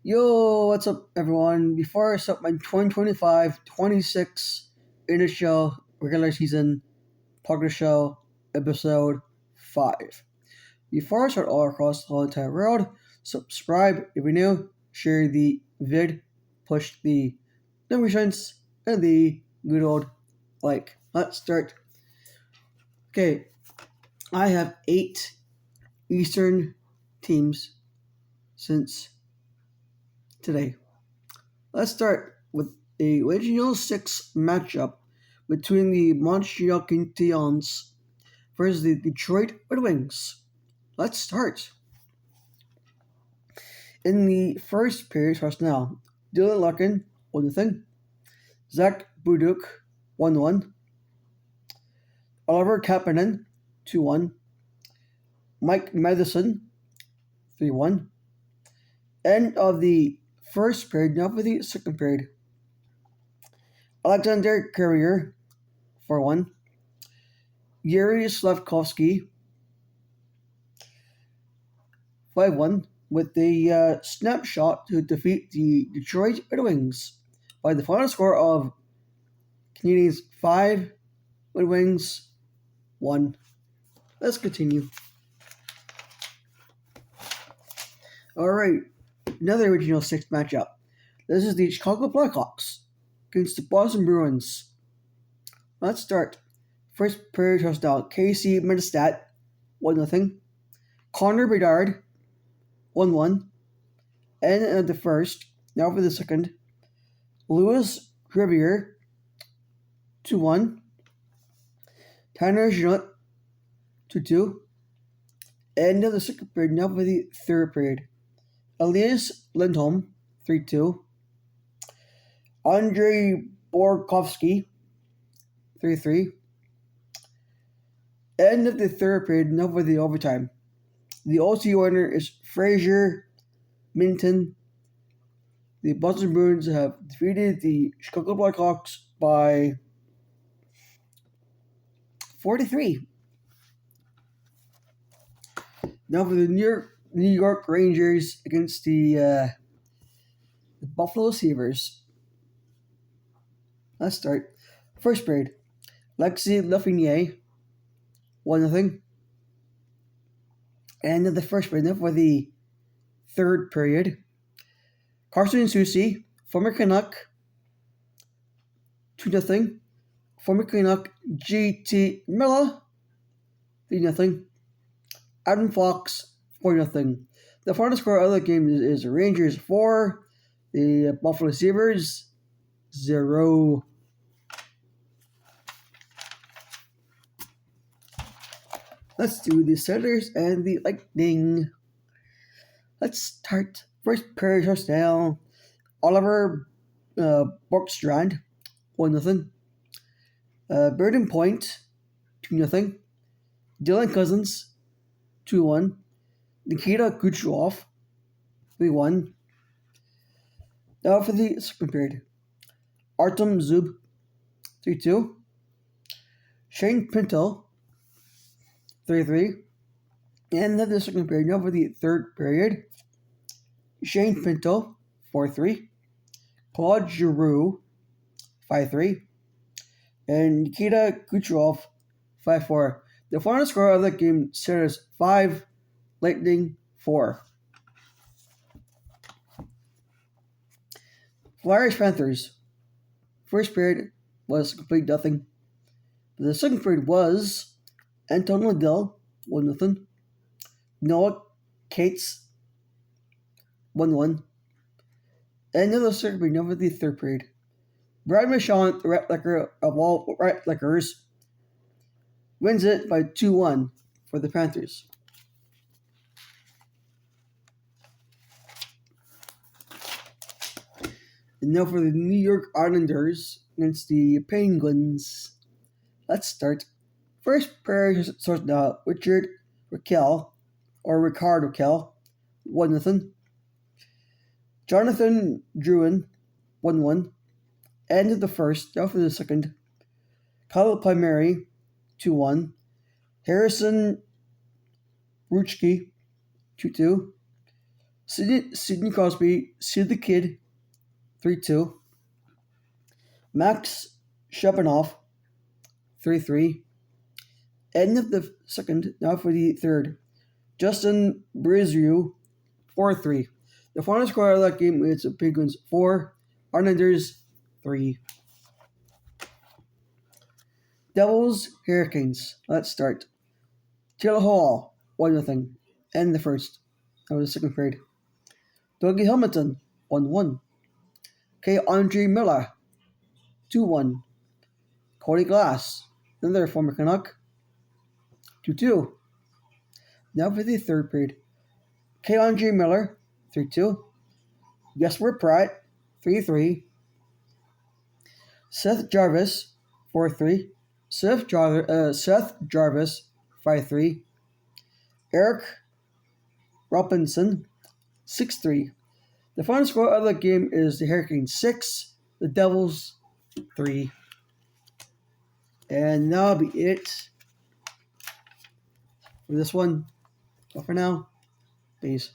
Yo, what's up, everyone? Before I start my 2025-26 NHL regular season podcast show, episode 5. Before I start all across the whole entire world, subscribe if you're new, share the vid, push the notifications, and the good old like. Let's start. Okay, I have 8 Eastern teams since today. Let's start with a Regional 6 matchup between the Montreal Canadiens versus the Detroit Red Wings. Let's start. In the first period, first now, Dylan Larkin, 1-0. Zach Buduk, 1-1. Oliver Kapanen, 2-1. Mike Madison, 3-1. End of the first period, now for the second period. Alexander Courier, 4-1. Yuri Slafkovsky, 5-1, with the snapshot to defeat the Detroit Red Wings by the final score of Canadians 5, Red Wings 1. Let's continue. Alright, another Regional 6 matchup. This is the Chicago Blackhawks against the Boston Bruins. Let's start. First period touchdown, Casey Medestat, 1-0. Connor Bedard, 1-1. And at the first, now for the second, Louis Riviere, 2-1. Tanner Jeanot, 2-2. End of the second period, now for the third period. Elias Lindholm, 3-2. Andrei Borkovsky, 3-3. End of the third period, now for the overtime. The OT winner is Fraser Minton. The Boston Bruins have defeated the Chicago Blackhawks by 43. Now for the New York Rangers against the Buffalo Sabres. Let's start. First period. Alexis Lafreniere, 1-0. End of the first period. Now for the third period. Carson Soucy, former Canuck, 2-0. Former Canuck JT Miller, 3-0. Adam Fox, 4-0. The final score of the game is Rangers 4, the Buffalo Sabres 0. Let's do the Senators and the Lightning. Let's start. First period touchdown. Oliver Borkstrand, 1-0. Burden Point, 2-0. Dylan Cousins, 2-1. Nikita Kucherov, 3-1. Now for the second period. Artem Zub, 3-2. Shane Pinto, 3-3. And then the second period. Now for the third period. Shane Pinto, 4-3. Claude Giroux, 5-3. And Nikita Kucherov, 5-4. The final score of the game says 5, Lightning 4. Flyers Panthers. First period was complete nothing. The second period was Anton Liddell, 1-0. Noah Cates, 1-1. And then the second period, now for the third period. Brad Michon, the Ratlicker of all Ratlickers, wins it by 2-1 for the Panthers. And now for the New York Islanders against the Penguins. Let's start. First pair starts now. Richard Raquel, or Ricard Raquel, 1-0. Jonathan Drouin, 1-1. End of the first, now for the second. Kyle Palmieri, 2-1. Harrison Ruchke, 2-2. Sidney Crosby sued the kid 3-2. Max Shabanov 3-3. End of the second, now for the third. Justin Brizrue 4-3. The final score of that game is Penguins 4, Islanders 3. Devils Hurricanes. Let's start. Taylor Hall 1-0. End the first. That was the second period. Dougie Hamilton 1-1. Andre Miller 2-1. Cody Glass, another former Canuck 2-2. Now for the third period. Andre Miller 3-2. Jesper Pratt 3-3. Seth Jarvis 4-3. Seth Jarvis 5-3. Eric Robinson 6-3. The final score of the game is the Hurricanes 6, the Devils 3. And that'll be it for this one. But for now, peace.